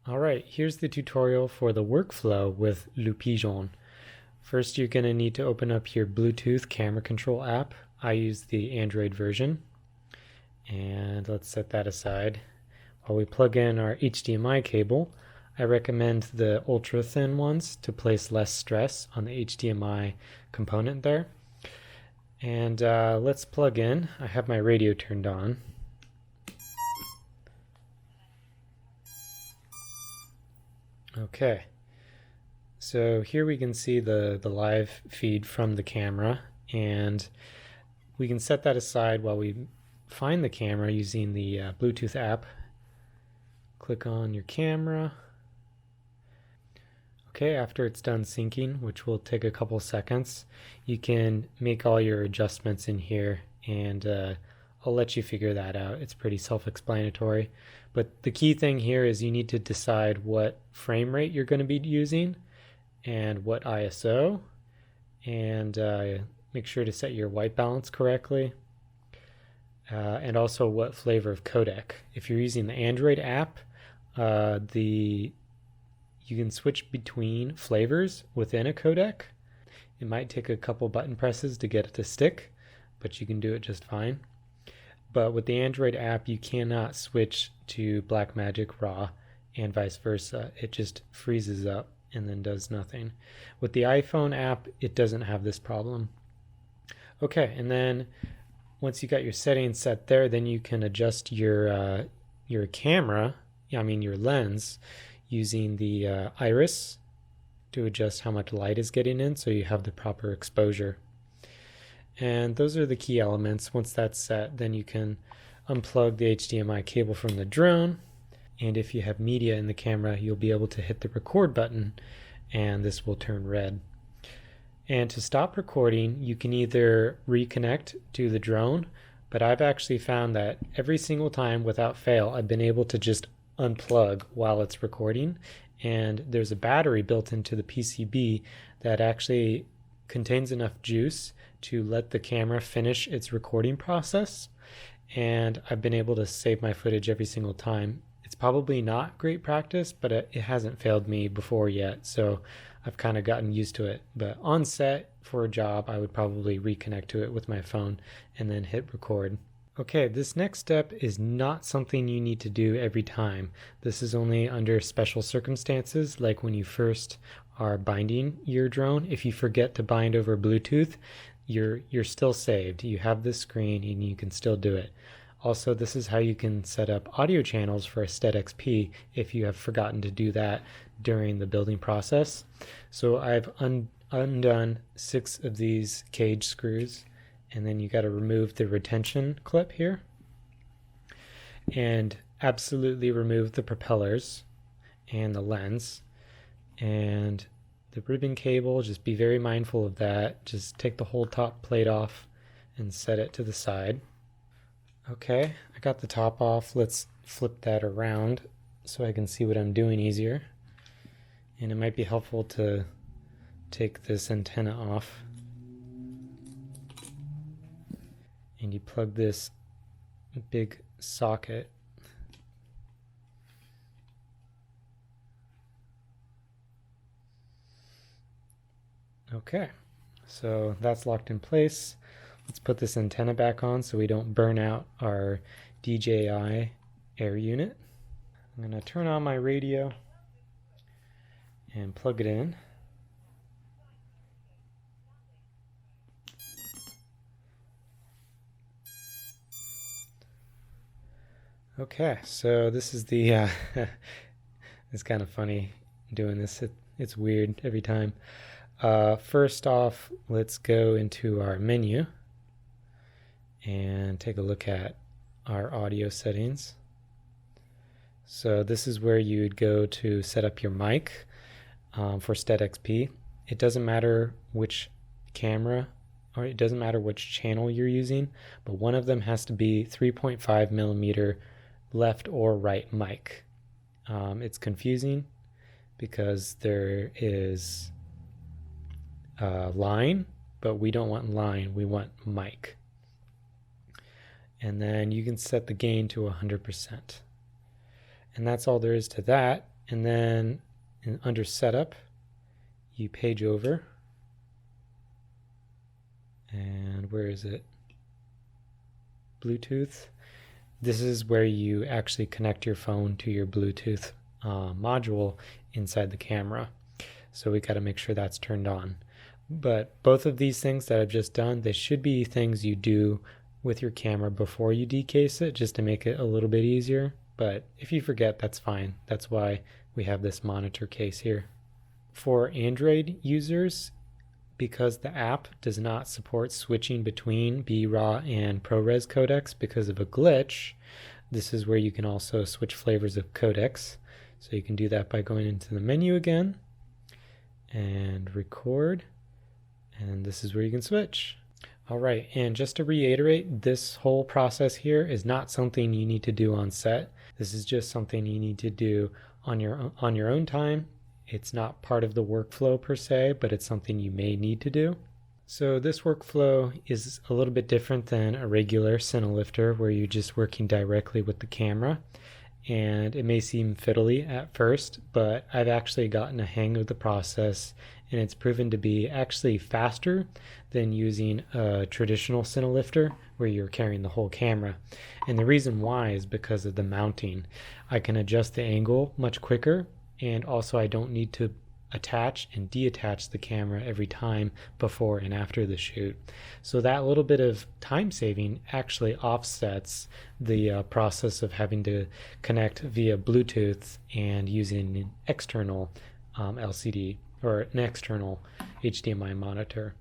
Alright, here's the tutorial for the workflow with Pigeon. First, you're going to need to open up your Bluetooth camera control app. I use the Android version. And let's set that aside. While we plug in our HDMI cable, I recommend the ultra thin ones to place less stress on the HDMI component there. And let's plug in. I have my radio turned on. Okay, so here we can see the live feed from the camera, and we can set that aside while we find the camera using the Bluetooth app. Click on your camera. Okay, after it's done syncing, which will take a couple seconds, you can make all your adjustments in here, and I'll let you figure that out. It's pretty self-explanatory. But the key thing here is you need to decide what frame rate you're going to be using and what ISO, and make sure to set your white balance correctly, and also what flavor of codec. If you're using the Android app, you can switch between flavors within a codec. It might take a couple button presses to get it to stick, but you can do it just fine. But with the Android app, you cannot switch to Blackmagic RAW and vice versa. It just freezes up and then does nothing. With the iPhone app, it doesn't have this problem. Okay, and then once you got your settings set there, then you can adjust your camera, your lens, using the iris to adjust how much light is getting in so you have the proper exposure. And those are the key elements. Once that's set, then you can unplug the HDMI cable from the drone. And if you have media in the camera, you'll be able to hit the record button and this will turn red. And to stop recording, you can either reconnect to the drone, but I've actually found that every single time without fail, I've been able to just unplug while it's recording. And there's a battery built into the PCB that actually contains enough juice to let the camera finish its recording process, and I've been able to save my footage every single time. It's probably not great practice, but it hasn't failed me before yet, so I've kind of gotten used to it. But on set for a job, I would probably reconnect to it with my phone and then hit record. Okay, this next step is not something you need to do every time. This is only under special circumstances, like when you first are binding your drone. If you forget to bind over Bluetooth, you're still saved. You have this screen and you can still do it. Also, this is how you can set up audio channels for a SteadXP if you have forgotten to do that during the building process. So I've undone 6 of these cage screws, and then you got to remove the retention clip here and absolutely remove the propellers and the lens and the ribbon cable. Just be very mindful of that. Just take the whole top plate off and set it to the side. Okay, I got the top off. Let's flip that around so I can see what I'm doing easier. And it might be helpful to take this antenna off. And you plug this big socket. Okay, so that's locked in place. Let's put this antenna back on so we don't burn out our DJI air unit. I'm going to turn on my radio and plug it in. Okay, so this is the it's kind of funny doing this. It's weird every time. First off, let's go into our menu and take a look at our audio settings. So this is where you'd go to set up your mic for SteadXP. It doesn't matter which camera, or it doesn't matter which channel you're using, but one of them has to be 3.5 millimeter left or right mic. It's confusing because there is a line but we don't want line, we want mic. And then you can set the gain to 100%. And that's all there is to that. And then under setup, you page over. And where is it? Bluetooth. This is where you actually connect your phone to your Bluetooth module inside the camera. So we got to make sure that's turned on. But both of these things that I've just done, they should be things you do with your camera before you decase it, just to make it a little bit easier. But if you forget, that's fine. That's why we have this monitor case here. For Android users, because the app does not support switching between BRAW and ProRes codecs because of a glitch, this is where you can also switch flavors of codecs. So you can do that by going into the menu again and record, and this is where you can switch. All right, and just to reiterate, this whole process here is not something you need to do on set. This is just something you need to do on your own time. It's not part of the workflow per se, but it's something you may need to do. So this workflow is a little bit different than a regular Cinelifter where you're just working directly with the camera. And it may seem fiddly at first, but I've actually gotten a hang of the process, and it's proven to be actually faster than using a traditional Cinelifter where you're carrying the whole camera. And the reason why is because of the mounting. I can adjust the angle much quicker, and also I don't need to attach and deattach the camera every time before and after the shoot. So that little bit of time saving actually offsets the process of having to connect via Bluetooth and using an external LCD or an external HDMI monitor.